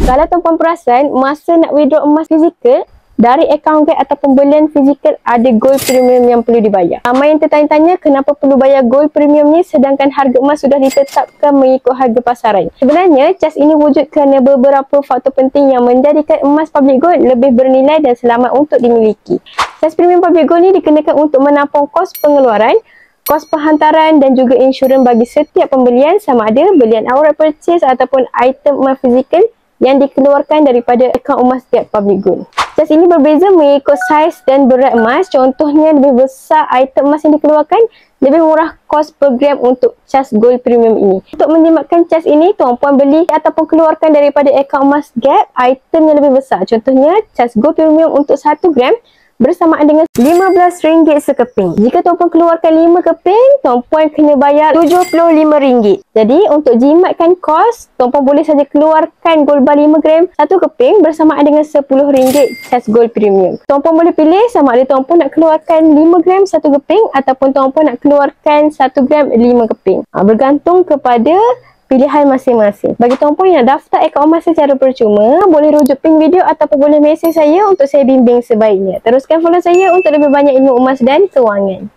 Kalau tuan-puan perasan, masa nak withdraw emas fizikal, dari akaun Gap atau pembelian fizikal ada gold premium yang perlu dibayar. Ramai yang tertanya-tanya kenapa perlu bayar gold premium ni sedangkan harga emas sudah ditetapkan mengikut harga pasaran. Sebenarnya, cas ini wujud kerana beberapa faktor penting yang menjadikan emas public gold lebih bernilai dan selamat untuk dimiliki. Cas premium public gold ni dikenakan untuk menampung kos pengeluaran, kos penghantaran dan juga insurans bagi setiap pembelian sama ada belian outright purchase ataupun item emas fizikal yang dikeluarkan daripada akaun emas Gap Public Gold. Cas ini berbeza mengikut saiz dan berat emas. Contohnya, lebih besar item emas yang dikeluarkan, lebih murah kos per gram untuk cas gold premium ini. Untuk menjimatkan cas ini, tuan-puan beli ataupun keluarkan daripada akaun emas Gap item yang lebih besar. Contohnya, cas gold premium untuk 1 gram bersamaan dengan RM15 sekeping. Jika tuan-puan keluarkan 5 keping, tuan-puan kena bayar RM75. Jadi, untuk jimatkan kos, tuan-puan boleh saja keluarkan gold bar 5 gram 1 keping bersamaan dengan RM10 cas gold premium. Tuan-puan boleh pilih sama ada tuan-puan nak keluarkan 5 gram 1 keping ataupun tuan-puan nak keluarkan 1 gram 5 keping. Bergantung kepada pilihan masing-masing. Bagi tuan-puan yang nak daftar akaun emas secara percuma, boleh rujuk pin video ataupun boleh mesej saya untuk saya bimbing sebaiknya. Teruskan follow saya untuk lebih banyak ilmu emas dan kewangan.